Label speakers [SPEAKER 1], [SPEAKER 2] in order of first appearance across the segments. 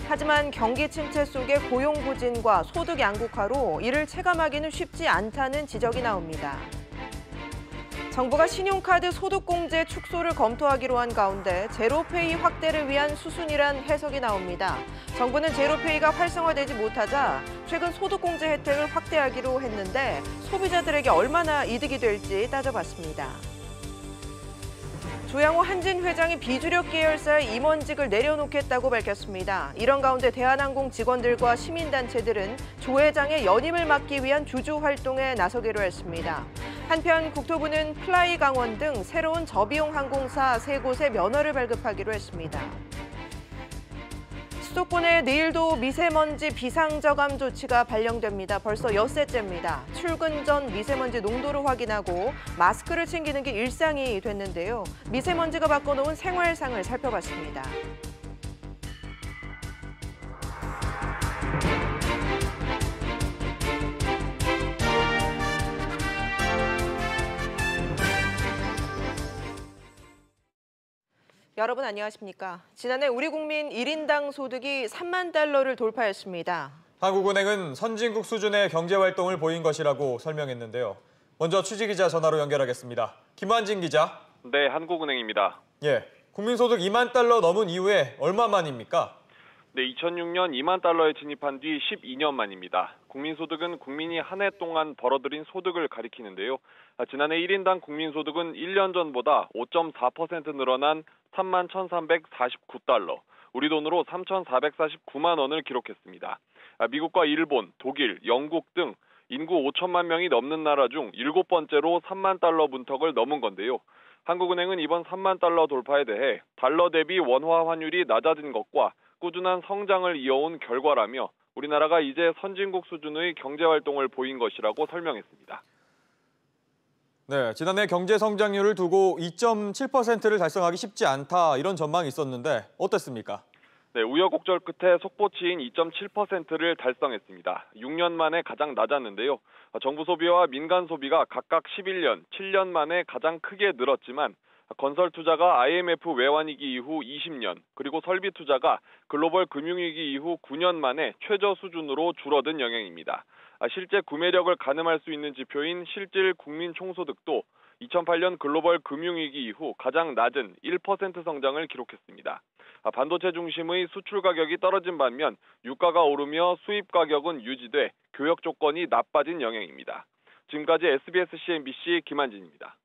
[SPEAKER 1] 하지만 경기 침체 속의 고용 부진과 소득 양극화로 이를 체감하기는 쉽지 않다는 지적이 나옵니다. 정부가 신용카드 소득공제 축소를 검토하기로 한 가운데 제로페이 확대를 위한 수순이란 해석이 나옵니다. 정부는 제로페이가 활성화되지 못하자 최근 소득공제 혜택을 확대하기로 했는데 소비자들에게 얼마나 이득이 될지 따져봤습니다. 조양호 한진 회장이 비주력 계열사의 임원직을 내려놓겠다고 밝혔습니다. 이런 가운데 대한항공 직원들과 시민단체들은 조 회장의 연임을 막기 위한 주주 활동에 나서기로 했습니다. 한편 국토부는 플라이 강원 등 새로운 저비용 항공사 3곳의 면허를 발급하기로 했습니다. 수도권에 내일도 미세먼지 비상저감 조치가 발령됩니다. 벌써 엿새째입니다. 출근 전 미세먼지 농도를 확인하고 마스크를 챙기는 게 일상이 됐는데요. 미세먼지가 바꿔놓은 생활상을 살펴봤습니다. 여러분 안녕하십니까? 지난해 우리 국민 1인당 소득이 3만 달러를 돌파했습니다.
[SPEAKER 2] 한국은행은 선진국 수준의 경제활동을 보인 것이라고 설명했는데요. 먼저 취재기자 전화로 연결하겠습니다. 김환진 기자.
[SPEAKER 3] 네, 한국은행입니다.
[SPEAKER 2] 국민소득 2만 달러 넘은 이후에 얼마 만입니까?
[SPEAKER 3] 네, 2006년 2만 달러에 진입한 뒤 12년 만입니다. 국민소득은 국민이 한 해 동안 벌어들인 소득을 가리키는데요. 지난해 1인당 국민소득은 1년 전보다 5.4% 늘어난 3만 1,349달러, 우리 돈으로 3,449만 원을 기록했습니다. 미국과 일본, 독일, 영국 등 인구 5천만 명이 넘는 나라 중 7번째로 3만 달러 문턱을 넘은 건데요. 한국은행은 이번 3만 달러 돌파에 대해 달러 대비 원화 환율이 낮아진 것과 꾸준한 성장을 이어온 결과라며 우리나라가 이제 선진국 수준의 경제활동을 보인 것이라고 설명했습니다.
[SPEAKER 2] 네, 지난해 경제 성장률을 두고 2.7%를 달성하기 쉽지 않다 이런 전망이 있었는데 어땠습니까?
[SPEAKER 3] 네, 우여곡절 끝에 속보치인 2.7%를 달성했습니다. 6년 만에 가장 낮았는데요. 정부 소비와 민간 소비가 각각 11년, 7년 만에 가장 크게 늘었지만 건설 투자가 IMF 외환위기 이후 20년, 그리고 설비 투자가 글로벌 금융위기 이후 9년 만에 최저 수준으로 줄어든 영향입니다. 실제 구매력을 가늠할 수 있는 지표인 실질 국민 총소득도 2008년 글로벌 금융위기 이후 가장 낮은 1% 성장을 기록했습니다. 반도체 중심의 수출 가격이 떨어진 반면 유가가 오르며 수입 가격은 유지돼 교역 조건이 나빠진 영향입니다. 지금까지 SBS CNBC 김한진입니다.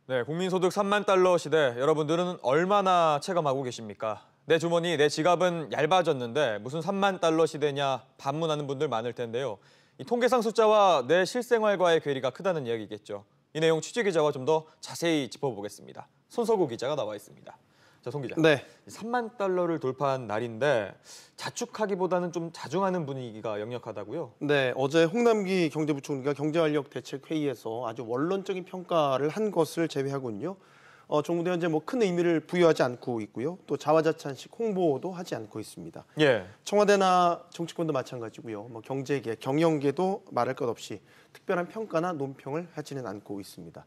[SPEAKER 2] 네, 국민소득 3만 달러 시대 여러분들은 얼마나 체감하고 계십니까? 내 주머니, 내 지갑은 얇아졌는데 무슨 3만 달러 시대냐 반문하는 분들 많을 텐데요. 이 통계상 숫자와 내 실생활과의 괴리가 크다는 이야기겠죠. 이 내용 취재기자와 좀 더 자세히 짚어보겠습니다. 손석우 기자가 나와 있습니다. 자, 송 기자.
[SPEAKER 4] 네.
[SPEAKER 2] 3만 달러를 돌파한 날인데 자축하기보다는 좀 자중하는 분위기가 역력하다고요?
[SPEAKER 4] 네, 어제 홍남기 경제부총리가 경제활력대책회의에서 아주 원론적인 평가를 한 것을 제외하고는요. 정부도 현재 큰 의미를 부여하지 않고 있고요. 또 자화자찬식 홍보도 하지 않고 있습니다. 청와대나 정치권도 마찬가지고요. 경제계, 경영계도 말할 것 없이 특별한 평가나 논평을 하지는 않고 있습니다.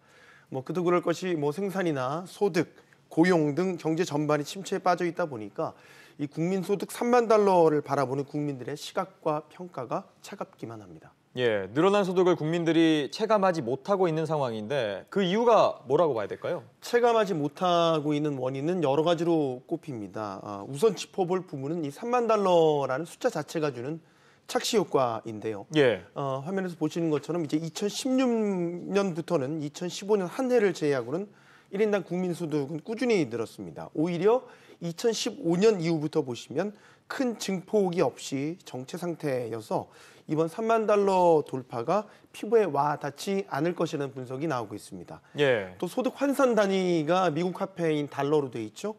[SPEAKER 4] 그도 그럴 것이 생산이나 소득, 고용 등 경제 전반이 침체에 빠져 있다 보니까 이 국민소득 3만 달러를 바라보는 국민들의 시각과 평가가 차갑기만 합니다.
[SPEAKER 2] 늘어난 소득을 국민들이 체감하지 못하고 있는 상황인데 그 이유가 뭐라고 봐야 될까요?
[SPEAKER 4] 체감하지 못하고 있는 원인은 여러 가지로 꼽힙니다. 우선 짚어볼 부분은 이 3만 달러라는 숫자 자체가 주는 착시 효과인데요. 화면에서 보시는 것처럼 이제 2016년부터는 2015년 한 해를 제외하고는 1인당 국민소득은 꾸준히 늘었습니다. 오히려 2015년 이후부터 보시면 큰 증폭이 없이 정체 상태여서 이번 3만 달러 돌파가 피부에 와 닿지 않을 것이라는 분석이 나오고 있습니다. 또 소득 환산 단위가 미국 화폐인 달러로 돼 있죠.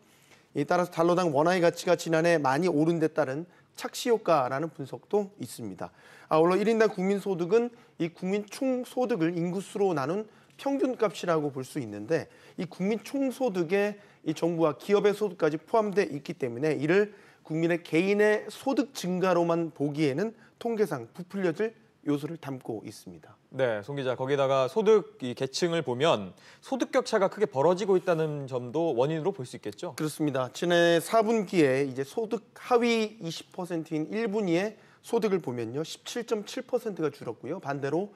[SPEAKER 4] 이에 따라서 달러당 원화의 가치가 지난해 많이 오른 데 따른 착시 효과라는 분석도 있습니다. 아울러 1인당 국민소득은 이 국민 총소득을 인구수로 나눈 평균값이라고 볼 수 있는데 이 국민 총소득에 이 정부와 기업의 소득까지 포함되어 있기 때문에 이를 국민의 개인의 소득 증가로만 보기에는 통계상 부풀려질 요소를 담고 있습니다.
[SPEAKER 2] 네, 송 기자, 거기다가 소득 계층을 보면 소득 격차가 크게 벌어지고 있다는 점도 원인으로 볼 수 있겠죠?
[SPEAKER 4] 그렇습니다. 지난해 4분기에 이제 소득 하위 20%인 1분위의 소득을 보면요, 17.7%가 줄었고요. 반대로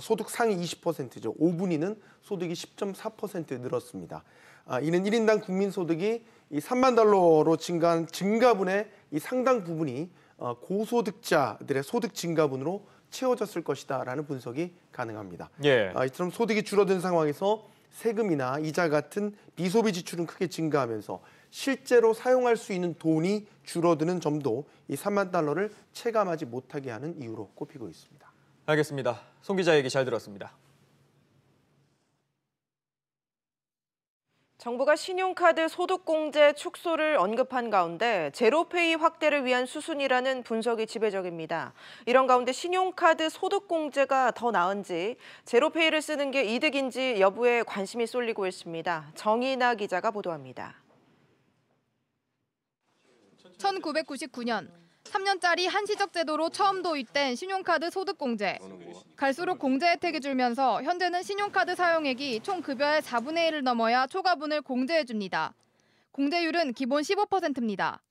[SPEAKER 4] 소득 상위 20%죠. 5분위는 소득이 10.4% 늘었습니다. 이는 1인당 국민소득이 이 3만 달러로 증가한 증가분의 이 상당 부분이 고소득자들의 소득 증가분으로 채워졌을 것이다라는 분석이 가능합니다.
[SPEAKER 2] 예.
[SPEAKER 4] 이처럼 소득이 줄어든 상황에서 세금이나 이자 같은 비소비 지출은 크게 증가하면서 실제로 사용할 수 있는 돈이 줄어드는 점도 이 3만 달러를 체감하지 못하게 하는 이유로 꼽히고 있습니다.
[SPEAKER 2] 알겠습니다. 송 기자 얘기 잘 들었습니다.
[SPEAKER 1] 정부가 신용카드 소득공제 축소를 언급한 가운데 제로페이 확대를 위한 수순이라는 분석이 지배적입니다. 이런 가운데 신용카드 소득공제가 더 나은지, 제로페이를 쓰는 게 이득인지 여부에 관심이 쏠리고 있습니다. 정인아 기자가 보도합니다.
[SPEAKER 5] 1999년 3년짜리 한시적 제도로 처음 도입된 신용카드 소득공제. 갈수록 공제 혜택이 줄면서 현재는 신용카드 사용액이 총 급여의 4분의 1을 넘어야 초과분을 공제해줍니다. 공제율은 기본 15%입니다.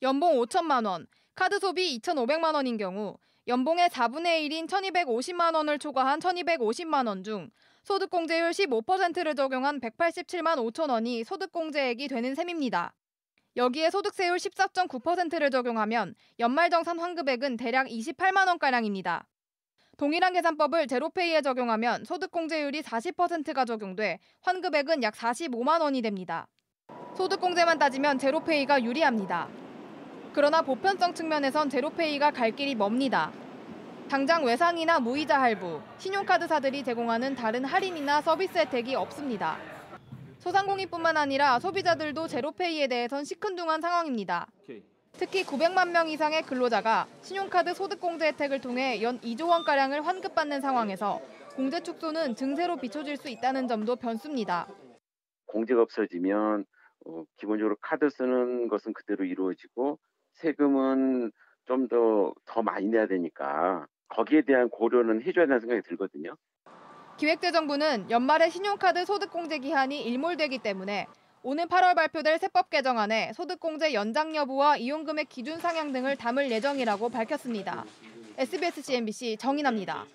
[SPEAKER 5] 연봉 5천만 원, 카드 소비 2,500만 원인 경우 연봉의 4분의 1인 1,250만 원을 초과한 1,250만 원 중 소득공제율 15%를 적용한 187만 5천 원이 소득공제액이 되는 셈입니다. 여기에 소득세율 14.9%를 적용하면 연말정산 환급액은 대략 28만 원가량입니다. 동일한 계산법을 제로페이에 적용하면 소득공제율이 40%가 적용돼 환급액은 약 45만 원이 됩니다. 소득공제만 따지면 제로페이가 유리합니다. 그러나 보편성 측면에선 제로페이가 갈 길이 멉니다. 당장 외상이나 무이자 할부, 신용카드사들이 제공하는 다른 할인이나 서비스 혜택이 없습니다. 소상공인뿐만 아니라 소비자들도 제로페이에 대해선 시큰둥한 상황입니다. 특히 900만 명 이상의 근로자가 신용카드 소득공제 혜택을 통해 연 2조 원가량을 환급받는 상황에서 공제 축소는 증세로 비춰질 수 있다는 점도 변수입니다.
[SPEAKER 6] 공제가 없어지면 기본적으로 카드 쓰는 것은 그대로 이루어지고 세금은 좀 더 많이 내야 되니까 거기에 대한 고려는 해줘야 된다는 생각이 들거든요.
[SPEAKER 5] 기획재정부는 연말에 신용카드 소득공제 기한이 일몰되기 때문에 오는 8월 발표될 세법 개정안에 소득공제 연장 여부와 이용금액 기준 상향 등을 담을 예정이라고 밝혔습니다. SBS CNBC 정인아입니다.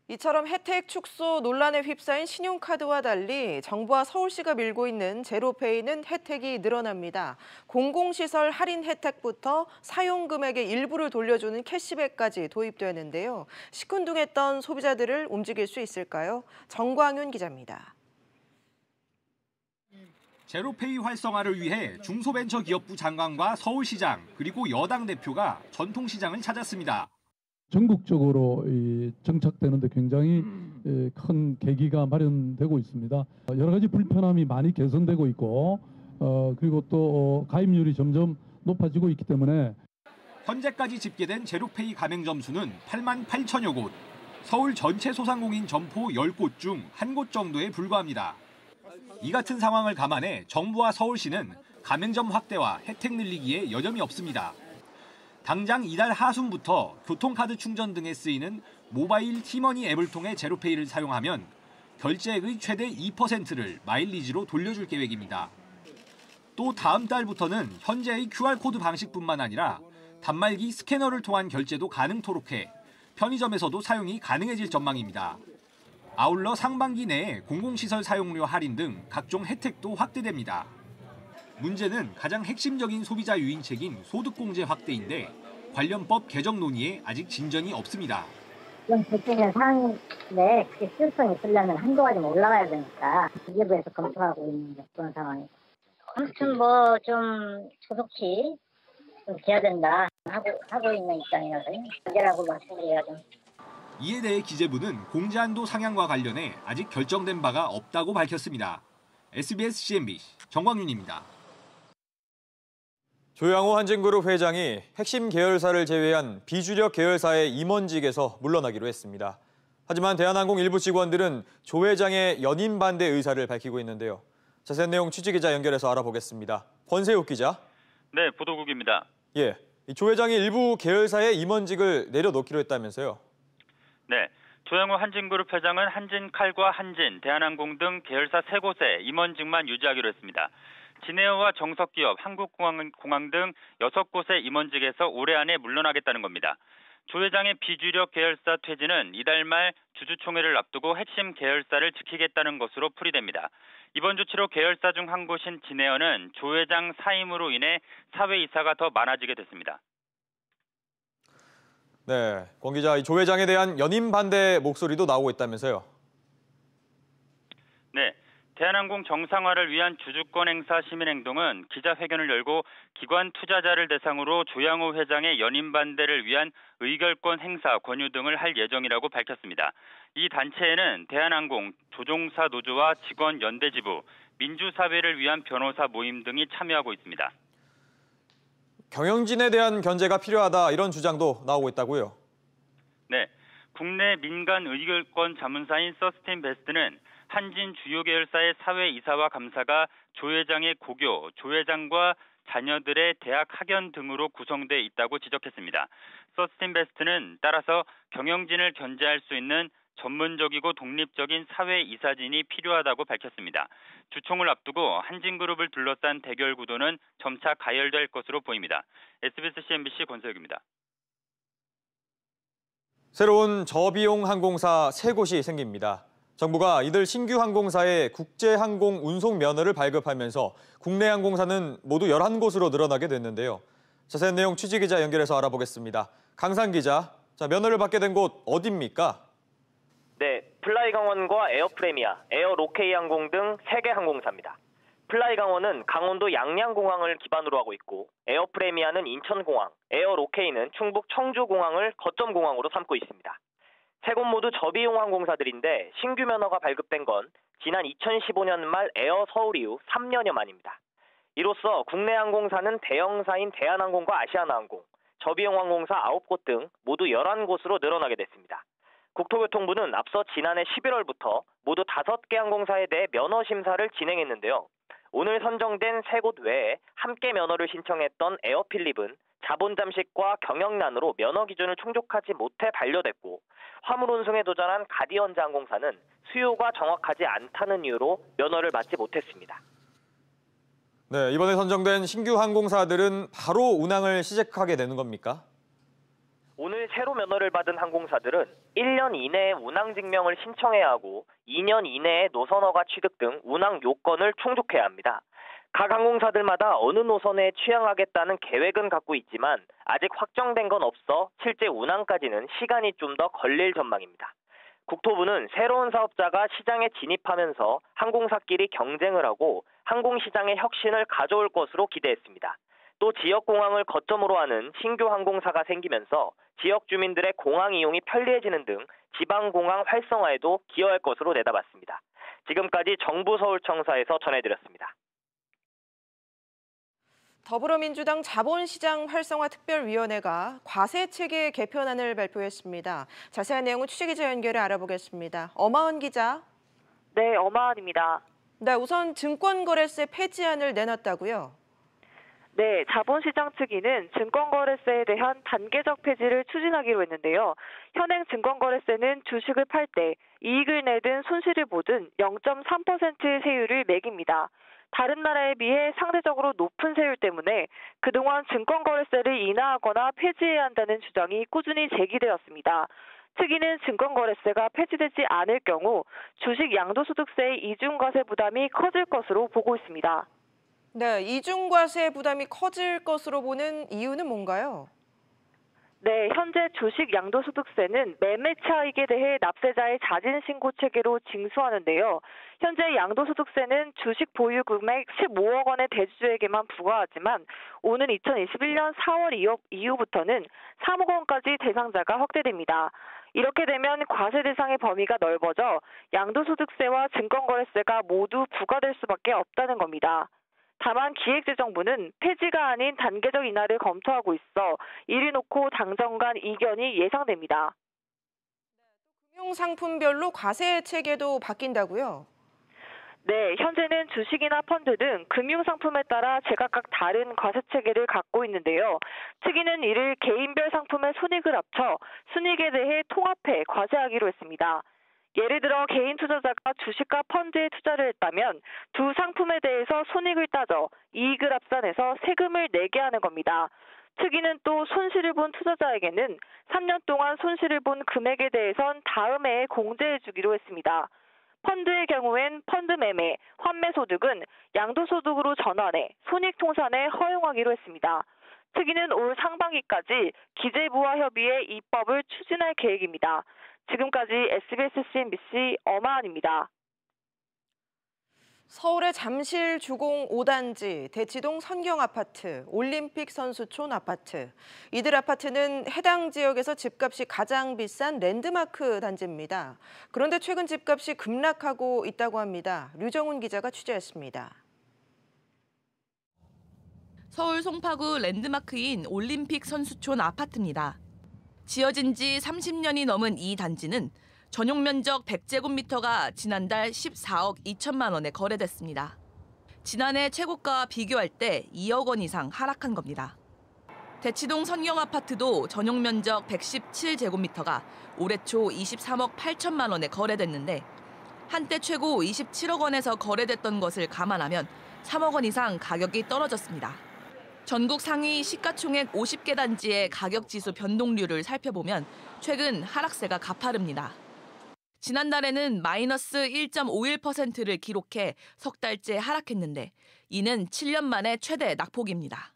[SPEAKER 1] 이처럼 혜택 축소 논란에 휩싸인 신용카드와 달리 정부와 서울시가 밀고 있는 제로페이는 혜택이 늘어납니다. 공공시설 할인 혜택부터 사용금액의 일부를 돌려주는 캐시백까지 도입되는데요. 시큰둥했던 소비자들을 움직일 수 있을까요? 정광윤 기자입니다.
[SPEAKER 7] 제로페이 활성화를 위해 중소벤처기업부 장관과 서울시장 그리고 여당 대표가 전통시장을 찾았습니다.
[SPEAKER 8] 전국적으로 정착되는데 굉장히 큰 계기가 마련되고 있습니다. 여러 가지 불편함이 많이 개선되고 있고 그리고 또 가입률이 점점 높아지고 있기 때문에
[SPEAKER 7] 현재까지 집계된 제로페이 가맹점 수는 8만 8천여 곳, 서울 전체 소상공인 점포 10곳 중 1곳 정도에 불과합니다. 이 같은 상황을 감안해 정부와 서울시는 가맹점 확대와 혜택 늘리기에 여념이 없습니다. 당장 이달 하순부터 교통카드 충전 등에 쓰이는 모바일 티머니 앱을 통해 제로페이를 사용하면 결제액의 최대 2%를 마일리지로 돌려줄 계획입니다. 또 다음 달부터는 현재의 QR코드 방식뿐만 아니라 단말기 스캐너를 통한 결제도 가능토록 해 편의점에서도 사용이 가능해질 전망입니다. 아울러 상반기 내에 공공시설 사용료 할인 등 각종 혜택도 확대됩니다. 문제는 가장 핵심적인 소비자 유인책인 소득공제 확대인데 관련법 개정 논의에 아직 진전이 없습니다.
[SPEAKER 9] 이런 대표적인 사항인데 그게 실효성이 있으려면 한도가 좀 올라가야 되니까 기재부에서 검토하고 있는 그런 상황이고. 아무튼 뭐 좀 조속히 좀 돼야 된다 하고 있는 입장이라서 문제라고 말씀드려야죠.
[SPEAKER 7] 이에 대해 기재부는 공제한도 상향과 관련해 아직 결정된 바가 없다고 밝혔습니다. SBS CNBC 정광윤입니다.
[SPEAKER 2] 조양호 한진그룹 회장이 핵심 계열사를 제외한 비주력 계열사의 임원직에서 물러나기로 했습니다. 하지만 대한항공 일부 직원들은 조 회장의 연임 반대 의사를 밝히고 있는데요. 자세한 내용 취재기자 연결해서 알아보겠습니다. 권세욱 기자.
[SPEAKER 10] 네, 보도국입니다.
[SPEAKER 2] 예, 조 회장이 일부 계열사의 임원직을 내려놓기로 했다면서요?
[SPEAKER 10] 네. 조양호 한진그룹 회장은 한진칼과 한진, 대한항공 등 계열사 3곳에 임원직만 유지하기로 했습니다. 진에어와 정석기업, 한국공항 등 6곳의 임원직에서 올해 안에 물러나겠다는 겁니다. 조 회장의 비주력 계열사 퇴진은 이달 말 주주총회를 앞두고 핵심 계열사를 지키겠다는 것으로 풀이됩니다. 이번 조치로 계열사 중 한 곳인 진에어는 조 회장 사임으로 인해 사회 이사가 더 많아지게 됐습니다.
[SPEAKER 2] 네, 권 기자, 조 회장에 대한 연임 반대 목소리도 나오고 있다면서요?
[SPEAKER 10] 네, 대한항공 정상화를 위한 주주권 행사 시민행동은 기자회견을 열고 기관 투자자를 대상으로 조양호 회장의 연임 반대를 위한 의결권 행사 권유 등을 할 예정이라고 밝혔습니다. 이 단체에는 대한항공, 조종사 노조와 직원 연대지부, 민주사회를 위한 변호사 모임 등이 참여하고 있습니다.
[SPEAKER 2] 경영진에 대한 견제가 필요하다 이런 주장도 나오고 있다고요?
[SPEAKER 10] 네, 국내 민간 의결권 자문사인 서스틴베스트는 한진 주요 계열사의 사회 이사와 감사가 조 회장의 고교, 조 회장과 자녀들의 대학 학연 등으로 구성돼 있다고 지적했습니다. 서스틴베스트는 따라서 경영진을 견제할 수 있는 전문적이고 독립적인 사회 이사진이 필요하다고 밝혔습니다. 주총을 앞두고 한진그룹을 둘러싼 대결 구도는 점차 가열될 것으로 보입니다. SBS CNBC 권서혁입니다.
[SPEAKER 2] 새로운 저비용 항공사 3곳이 생깁니다. 정부가 이들 신규 항공사의 국제항공 운송 면허를 발급하면서 국내 항공사는 모두 11곳으로 늘어나게 됐는데요. 자세한 내용 취재기자 연결해서 알아보겠습니다. 강산 기자, 면허를 받게 된 곳 어디입니까?
[SPEAKER 11] 네, 플라이강원과 에어프레미아, 에어로케이 항공 등 3개 항공사입니다. 플라이강원은 강원도 양양공항을 기반으로 하고 있고 에어프레미아는 인천공항, 에어로케이는 충북 청주공항을 거점공항으로 삼고 있습니다. 3곳 모두 저비용 항공사들인데 신규 면허가 발급된 건 지난 2015년 말 에어 서울 이후 3년여 만입니다. 이로써 국내 항공사는 대형사인 대한항공과 아시아나항공, 저비용 항공사 9곳 등 모두 11곳으로 늘어나게 됐습니다. 국토교통부는 앞서 지난해 11월부터 모두 5개 항공사에 대해 면허 심사를 진행했는데요. 오늘 선정된 3곳 외에 함께 면허를 신청했던 에어필립은 자본 잠식과 경영난으로 면허 기준을 충족하지 못해 반려됐고, 화물 운송에 도전한 가디언즈 항공사는 수요가 정확하지 않다는 이유로 면허를 받지 못했습니다.
[SPEAKER 2] 네, 이번에 선정된 신규 항공사들은 바로 운항을 시작하게 되는 겁니까?
[SPEAKER 11] 오늘 새로 면허를 받은 항공사들은 1년 이내에 운항 증명을 신청해야 하고 2년 이내에 노선허가 취득 등 운항 요건을 충족해야 합니다. 각 항공사들마다 어느 노선에 취항하겠다는 계획은 갖고 있지만 아직 확정된 건 없어 실제 운항까지는 시간이 좀 더 걸릴 전망입니다. 국토부는 새로운 사업자가 시장에 진입하면서 항공사끼리 경쟁을 하고 항공시장의 혁신을 가져올 것으로 기대했습니다. 또 지역공항을 거점으로 하는 신규 항공사가 생기면서 지역 주민들의 공항 이용이 편리해지는 등 지방공항 활성화에도 기여할 것으로 내다봤습니다. 지금까지 정부 서울청사에서 전해드렸습니다.
[SPEAKER 1] 더불어민주당 자본시장 활성화 특별위원회가 과세체계 개편안을 발표했습니다. 자세한 내용은 취재기자 연결해 알아보겠습니다. 엄하은 기자.
[SPEAKER 12] 네, 엄하은입니다.
[SPEAKER 1] 네, 우선 증권거래세 폐지안을 내놨다고요?
[SPEAKER 12] 네, 자본시장 측위는 증권거래세에 대한 단계적 폐지를 추진하기로 했는데요. 현행 증권거래세는 주식을 팔 때 이익을 내든 손실을 보든 0.3%의 세율을 매깁니다. 다른 나라에 비해 상대적으로 높은 세율 때문에 그동안 증권거래세를 인하하거나 폐지해야 한다는 주장이 꾸준히 제기되었습니다. 특위는 증권거래세가 폐지되지 않을 경우 주식 양도소득세의 이중과세 부담이 커질 것으로 보고 있습니다.
[SPEAKER 1] 네, 이중과세 부담이 커질 것으로 보는 이유는 뭔가요?
[SPEAKER 12] 네, 현재 주식 양도소득세는 매매 차익에 대해 납세자의 자진신고 체계로 징수하는데요. 현재 양도소득세는 주식 보유 금액 15억 원의 대주주에게만 부과하지만 오는 2021년 4월 이후부터는 3억 원까지 대상자가 확대됩니다. 이렇게 되면 과세 대상의 범위가 넓어져 양도소득세와 증권거래세가 모두 부과될 수밖에 없다는 겁니다. 다만 기획재정부는 폐지가 아닌 단계적 인하를 검토하고 있어 이를 놓고 당정 간 이견이 예상됩니다.
[SPEAKER 1] 금융상품별로 과세 체계도 바뀐다고요?
[SPEAKER 12] 네, 현재는 주식이나 펀드 등 금융상품에 따라 제각각 다른 과세체계를 갖고 있는데요. 특이는 이를 개인별 상품의 손익을 합쳐 순이익에 대해 통합해 과세하기로 했습니다. 예를 들어 개인 투자자가 주식과 펀드에 투자를 했다면 두 상품에 대해서 손익을 따져 이익을 합산해서 세금을 내게 하는 겁니다. 특이는 또 손실을 본 투자자에게는 3년 동안 손실을 본 금액에 대해선 다음 해에 공제해 주기로 했습니다. 펀드의 경우엔 펀드 매매, 환매 소득은 양도소득으로 전환해 손익통산에 허용하기로 했습니다. 특이는 올 상반기까지 기재부와 협의해 입법을 추진할 계획입니다. 지금까지 SBS CNBC 엄하은입니다.
[SPEAKER 1] 서울의 잠실 주공 5단지, 대치동 선경아파트, 올림픽 선수촌 아파트. 이들 아파트는 해당 지역에서 집값이 가장 비싼 랜드마크 단지입니다. 그런데 최근 집값이 급락하고 있다고 합니다. 류정훈 기자가 취재했습니다.
[SPEAKER 13] 서울 송파구 랜드마크인 올림픽 선수촌 아파트입니다. 지어진 지 30년이 넘은 이 단지는 전용 면적 100제곱미터가 지난달 14억 2천만 원에 거래됐습니다. 지난해 최고가와 비교할 때 2억 원 이상 하락한 겁니다. 대치동 선경아파트도 전용 면적 117제곱미터가 올해 초 23억 8천만 원에 거래됐는데 한때 최고 27억 원에서 거래됐던 것을 감안하면 3억 원 이상 가격이 떨어졌습니다. 전국 상위 시가총액 50개 단지의 가격지수 변동률을 살펴보면 최근 하락세가 가파릅니다. 지난달에는 마이너스 1.51%를 기록해 석 달째 하락했는데 이는 7년 만에 최대 낙폭입니다.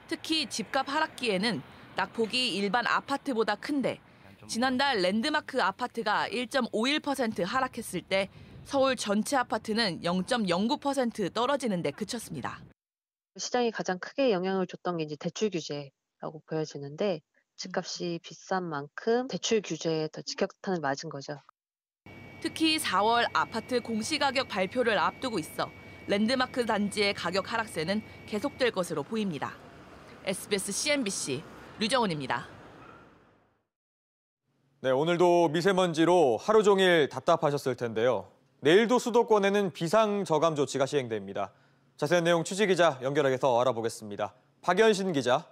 [SPEAKER 13] 특히 집값 하락기에는 낙폭이 일반 아파트보다 큰데 지난달 랜드마크 아파트가 1.51% 하락했을 때 서울 전체 아파트는 0.09% 떨어지는 데 그쳤습니다.
[SPEAKER 14] 시장이 가장 크게 영향을 줬던 게 이제 대출 규제라고 보여지는데 집값이 비싼 만큼 대출 규제에 더 직격탄을 맞은 거죠.
[SPEAKER 13] 특히 4월 아파트 공시가격 발표를 앞두고 있어 랜드마크 단지의 가격 하락세는 계속될 것으로 보입니다. SBS CNBC 류정훈입니다.
[SPEAKER 2] 네, 오늘도 미세먼지로 하루 종일 답답하셨을 텐데요. 내일도 수도권에는 비상저감 조치가 시행됩니다. 자세한 내용 취재기자 연결해서 알아보겠습니다. 박연신 기자.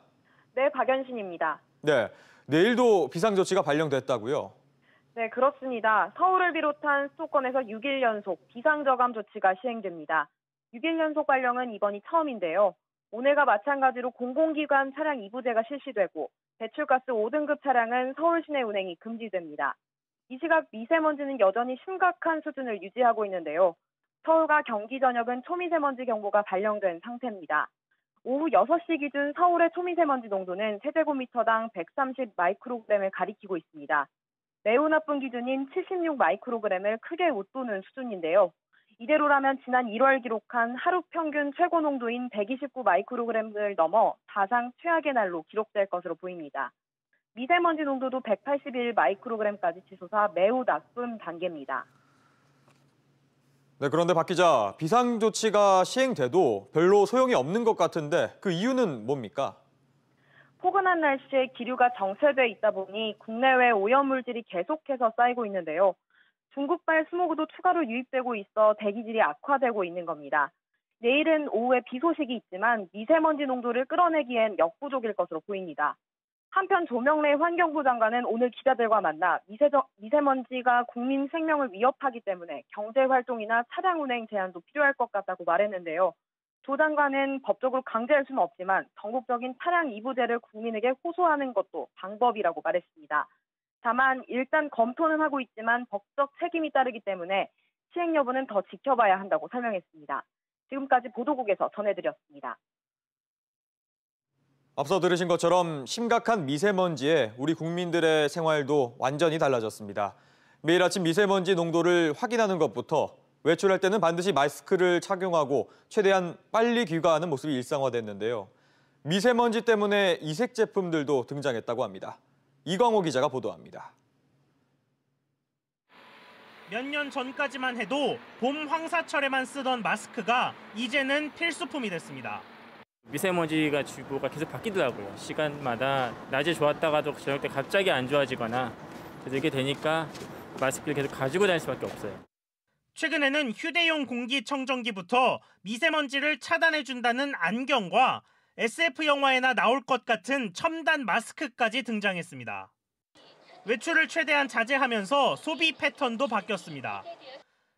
[SPEAKER 15] 네, 박연신입니다.
[SPEAKER 2] 네, 내일도 비상조치가 발령됐다고요?
[SPEAKER 15] 네, 그렇습니다. 서울을 비롯한 수도권에서 6일 연속 비상저감 조치가 시행됩니다. 6일 연속 발령은 이번이 처음인데요. 오늘과 마찬가지로 공공기관 차량 2부제가 실시되고 배출가스 5등급 차량은 서울 시내 운행이 금지됩니다. 이 시각 미세먼지는 여전히 심각한 수준을 유지하고 있는데요. 서울과 경기 전역은 초미세먼지 경보가 발령된 상태입니다. 오후 6시 기준 서울의 초미세먼지 농도는 세제곱미터당 130 마이크로그램을 가리키고 있습니다. 매우 나쁜 기준인 76 마이크로그램을 크게 웃도는 수준인데요. 이대로라면 지난 1월 기록한 하루 평균 최고 농도인 129 마이크로그램을 넘어 사상 최악의 날로 기록될 것으로 보입니다. 미세먼지 농도도 181 마이크로그램까지 치솟아 매우 나쁜 단계입니다.
[SPEAKER 2] 네, 그런데 박 기자, 비상조치가 시행돼도 별로 소용이 없는 것 같은데 그 이유는 뭡니까?
[SPEAKER 15] 포근한 날씨에 기류가 정체돼 있다 보니 국내외 오염물질이 계속해서 쌓이고 있는데요. 중국발 스모그도 추가로 유입되고 있어 대기질이 악화되고 있는 겁니다. 내일은 오후에 비 소식이 있지만 미세먼지 농도를 끌어내기엔 역부족일 것으로 보입니다. 한편 조명래 환경부 장관은 오늘 기자들과 만나 미세먼지가 국민 생명을 위협하기 때문에 경제활동이나 차량 운행 제한도 필요할 것 같다고 말했는데요. 조 장관은 법적으로 강제할 수는 없지만 전국적인 차량 2부제를 국민에게 호소하는 것도 방법이라고 말했습니다. 다만 일단 검토는 하고 있지만 법적 책임이 따르기 때문에 시행 여부는 더 지켜봐야 한다고 설명했습니다. 지금까지 보도국에서 전해드렸습니다.
[SPEAKER 2] 앞서 들으신 것처럼 심각한 미세먼지에 우리 국민들의 생활도 완전히 달라졌습니다. 매일 아침 미세먼지 농도를 확인하는 것부터 외출할 때는 반드시 마스크를 착용하고 최대한 빨리 귀가하는 모습이 일상화됐는데요. 미세먼지 때문에 이색 제품들도 등장했다고 합니다. 이광호 기자가 보도합니다.
[SPEAKER 16] 몇 년 전까지만 해도 봄 황사철에만 쓰던 마스크가 이제는 필수품이 됐습니다.
[SPEAKER 17] 미세먼지가 주구가 계속 바뀌더라고요. 시간마다 낮에 좋았다가도 저녁 때 갑자기 안 좋아지거나 그래서 이렇게 되니까 마스크를 계속 가지고 다닐 수밖에 없어요.
[SPEAKER 16] 최근에는 휴대용 공기청정기부터 미세먼지를 차단해준다는 안경과 SF 영화에나 나올 것 같은 첨단 마스크까지 등장했습니다. 외출을 최대한 자제하면서 소비 패턴도 바뀌었습니다.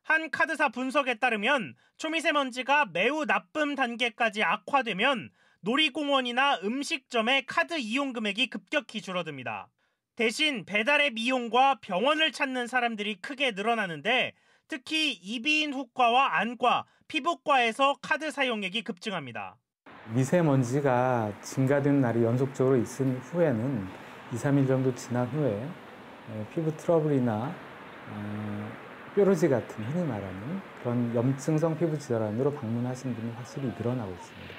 [SPEAKER 16] 한 카드사 분석에 따르면 초미세먼지가 매우 나쁨 단계까지 악화되면 놀이공원이나 음식점의 카드 이용 금액이 급격히 줄어듭니다. 대신 배달앱 이용과 병원을 찾는 사람들이 크게 늘어나는데 특히 이비인 후과와 안과, 피부과에서 카드 사용액이 급증합니다.
[SPEAKER 18] 미세먼지가 증가되는 날이 연속적으로 있은 후에는 2, 3일 정도 지난 후에 피부 트러블이나 뾰루지 같은 흔히 말하는 그런 염증성 피부 질환으로 방문하신 분이 확실히 늘어나고 있습니다.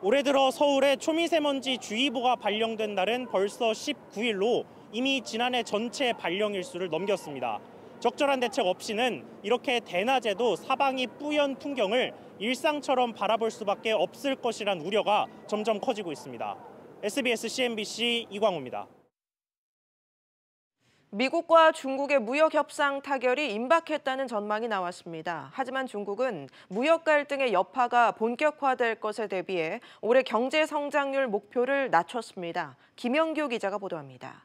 [SPEAKER 16] 올해 들어 서울에 초미세먼지 주의보가 발령된 날은 벌써 19일로 이미 지난해 전체 발령 일수를 넘겼습니다. 적절한 대책 없이는 이렇게 대낮에도 사방이 뿌연 풍경을 일상처럼 바라볼 수밖에 없을 것이란 우려가 점점 커지고 있습니다. SBS CNBC 이광호입니다.
[SPEAKER 1] 미국과 중국의 무역 협상 타결이 임박했다는 전망이 나왔습니다. 하지만 중국은 무역 갈등의 여파가 본격화될 것에 대비해 올해 경제 성장률 목표를 낮췄습니다. 김영규 기자가 보도합니다.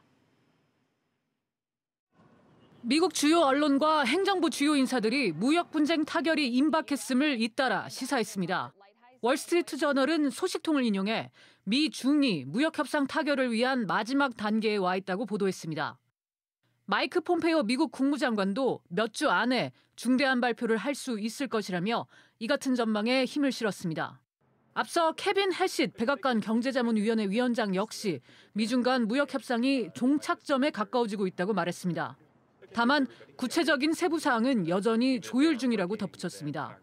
[SPEAKER 19] 미국 주요 언론과 행정부 주요 인사들이 무역 분쟁 타결이 임박했음을 잇따라 시사했습니다. 월스트리트 저널은 소식통을 인용해 미 중이 무역 협상 타결을 위한 마지막 단계에 와 있다고 보도했습니다. 마이크 폼페이오 미국 국무장관도 몇 주 안에 중대한 발표를 할 수 있을 것이라며 이 같은 전망에 힘을 실었습니다. 앞서 케빈 해싯 백악관 경제자문위원회 위원장 역시 미중 간 무역 협상이 종착점에 가까워지고 있다고 말했습니다. 다만 구체적인 세부 사항은 여전히 조율 중이라고 덧붙였습니다.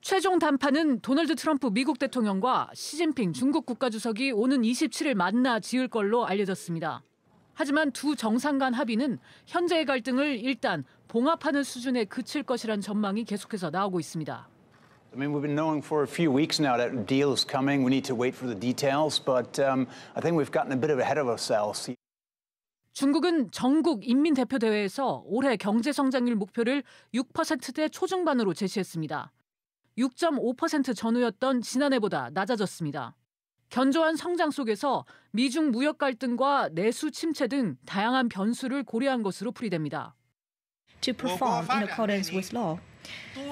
[SPEAKER 19] 최종 담판은 도널드 트럼프 미국 대통령과 시진핑 중국 국가주석이 오는 27일 만나 지을 걸로 알려졌습니다. 하지만 두 정상 간 합의는 현재의 갈등을 일단 봉합하는 수준에 그칠 것이란 전망이 계속해서 나오고 있습니다.
[SPEAKER 20] I mean, we've been knowing for a few weeks now that a deal is coming. We need to wait for the details, but I think we've gotten a bit ahead of ourselves.
[SPEAKER 19] 중국은 전국 인민대표대회에서 올해 경제성장률 목표를 6%대 초중반으로 제시했습니다. 6.5% 전후였던 지난해보다 낮아졌습니다. 견조한 성장 속에서 미중 무역 갈등과 내수 침체 등 다양한 변수를 고려한 것으로 풀이됩니다.
[SPEAKER 21] To perform in accordance with law,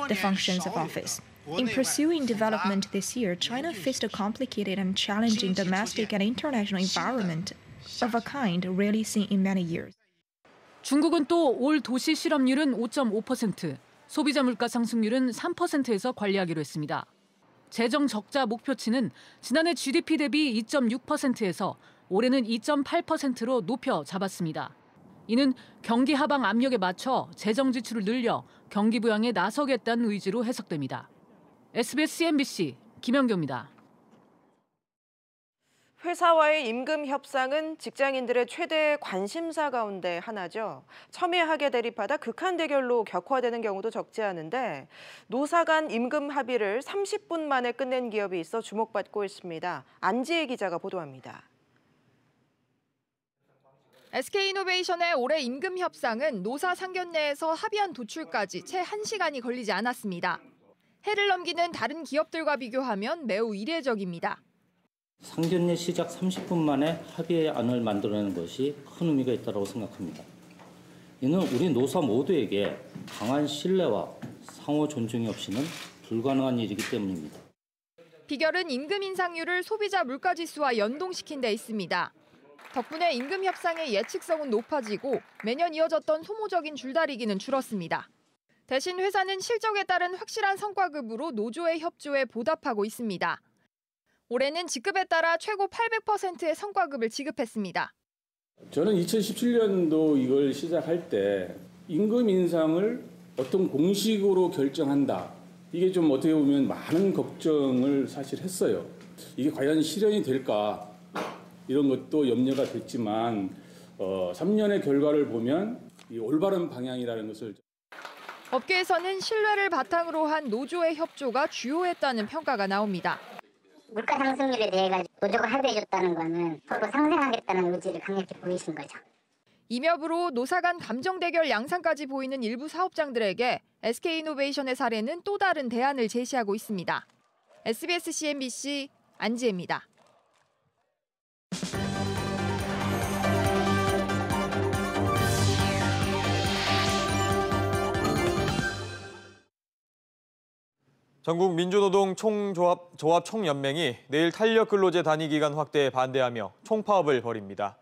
[SPEAKER 21] the functions of office. In pursuing development this year, China faced a complicated and challenging domestic and international environment of a kind rarely seen in many years.
[SPEAKER 19] 중국은 또 올 도시 실업률은 5.5%, 소비자 물가 상승률은 3%에서 관리하기로 했습니다. 재정 적자 목표치는 지난해 GDP 대비 2.6%에서 올해는 2.8%로 높여 잡았습니다. 이는 경기 하방 압력에 맞춰 재정 지출을 늘려 경기 부양에 나서겠다는 의지로 해석됩니다. SBS CNBC 김영규입니다.
[SPEAKER 1] 회사와의 임금 협상은 직장인들의 최대 관심사 가운데 하나죠. 첨예하게 대립하다 극한 대결로 격화되는 경우도 적지 않은데 노사 간 임금 합의를 30분 만에 끝낸 기업이 있어 주목받고 있습니다. 안지혜 기자가 보도합니다.
[SPEAKER 5] SK이노베이션의 올해 임금 협상은 노사 상견례에서 합의안 도출까지 채 1시간이 걸리지 않았습니다. 해를 넘기는 다른 기업들과 비교하면 매우 이례적입니다.
[SPEAKER 22] 상견례 시작 30분 만에 합의안을 만들어내는 것이 큰 의미가 있다고 생각합니다. 이는 우리 노사 모두에게 강한 신뢰와 상호 존중이 없이는 불가능한 일이기 때문입니다.
[SPEAKER 5] 비결은 임금 인상률을 소비자 물가지수와 연동시킨 데 있습니다. 덕분에 임금 협상의 예측성은 높아지고 매년 이어졌던 소모적인 줄다리기는 줄었습니다. 대신 회사는 실적에 따른 확실한 성과급으로 노조의 협조에 보답하고 있습니다. 올해는 직급에 따라 최고 800%의 성과급을 지급했습니다.
[SPEAKER 23] 저는 2017년도 이걸 시작할 때 임금 인상을 어떤 공식으로 결정한다. 이게 좀 어떻게 보면 많은 걱정을 사실 했어요. 이게 과연 실현이 될까? 이런 것도 염려가 됐지만 3년의 결과를 보면 이 올바른 방향이라는 것을
[SPEAKER 5] 업계에서는 신뢰를 바탕으로 한 노조의 협조가 주요했다는 평가가 나옵니다.
[SPEAKER 9] 물가 상승률에 대해 노조가 합의해줬다는 거는 서로 상생하겠다는 의지를 강력히 보이신 거죠.
[SPEAKER 5] 임협으로 노사 간 감정 대결 양상까지 보이는 일부 사업장들에게 SK이노베이션의 사례는 또 다른 대안을 제시하고 있습니다. SBS CNBC 안지혜입니다.
[SPEAKER 2] 전국 민주노동 조합 총연맹이 내일 탄력근로제 단위기간 확대에 반대하며 총파업을 벌입니다.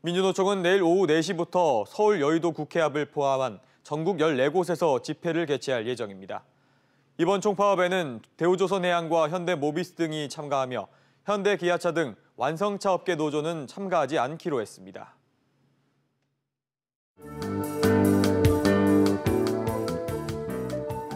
[SPEAKER 2] 민주노총은 내일 오후 4시부터 서울 여의도 국회 앞을 포함한 전국 14곳에서 집회를 개최할 예정입니다. 이번 총파업에는 대우조선해양과 현대모비스 등이 참가하며 현대기아차 등 완성차 업계 노조는 참가하지 않기로 했습니다.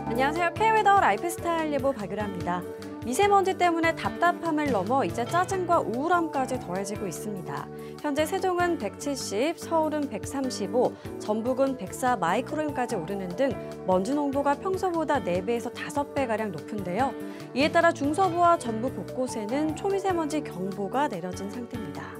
[SPEAKER 3] 안녕하세요. K웨더 라이프스타일 예보 박유라입니다. 미세먼지 때문에 답답함을 넘어 이제 짜증과 우울함까지 더해지고 있습니다. 현재 세종은 170, 서울은 135, 전북은 104 마이크로임까지 오르는 등 먼지 농도가 평소보다 4배에서 5배가량 높은데요. 이에 따라 중서부와 전북 곳곳에는 초미세먼지 경보가 내려진 상태입니다.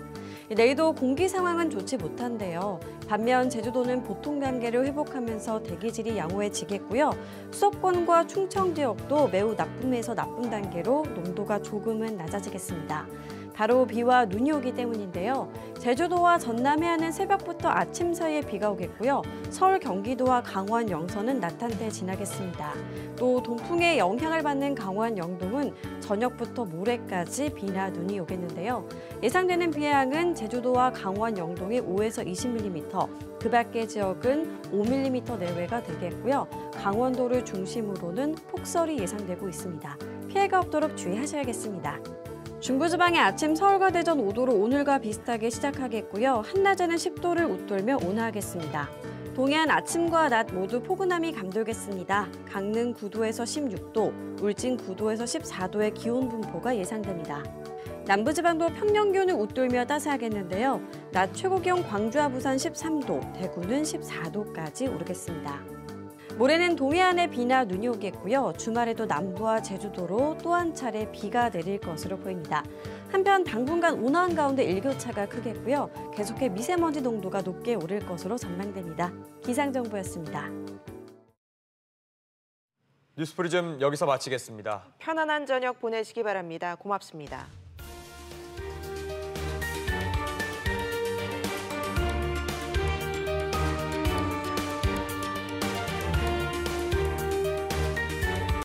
[SPEAKER 3] 내일도 공기 상황은 좋지 못한데요. 반면 제주도는 보통 단계를 회복하면서 대기질이 양호해지겠고요. 수도권과 충청 지역도 매우 나쁨에서 나쁨 단계로 농도가 조금은 낮아지겠습니다. 바로 비와 눈이 오기 때문인데요. 제주도와 전남 해안은 새벽부터 아침 사이에 비가 오겠고요. 서울, 경기도와 강원, 영서는 낮 한때 지나겠습니다. 또 동풍의 영향을 받는 강원, 영동은 저녁부터 모레까지 비나 눈이 오겠는데요. 예상되는 비의 양은 제주도와 강원, 영동이 5에서 20mm, 그 밖의 지역은 5mm 내외가 되겠고요. 강원도를 중심으로는 폭설이 예상되고 있습니다. 피해가 없도록 주의하셔야겠습니다. 중부지방의 아침 서울과 대전 5도로 오늘과 비슷하게 시작하겠고요. 한낮에는 10도를 웃돌며 온화하겠습니다. 동해안 아침과 낮 모두 포근함이 감돌겠습니다. 강릉 9도에서 16도, 울진 9도에서 14도의 기온 분포가 예상됩니다. 남부지방도 평년 기온을 웃돌며 따스하겠는데요. 낮 최고 기온 광주와 부산 13도, 대구는 14도까지 오르겠습니다. 모레는 동해안에 비나 눈이 오겠고요. 주말에도 남부와 제주도로 또 한 차례 비가 내릴 것으로 보입니다. 한편 당분간 온화한 가운데 일교차가 크겠고요. 계속해 미세먼지 농도가 높게 오를 것으로 전망됩니다. 기상정보였습니다.
[SPEAKER 2] 뉴스프리즘 여기서 마치겠습니다.
[SPEAKER 1] 편안한 저녁 보내시기 바랍니다. 고맙습니다.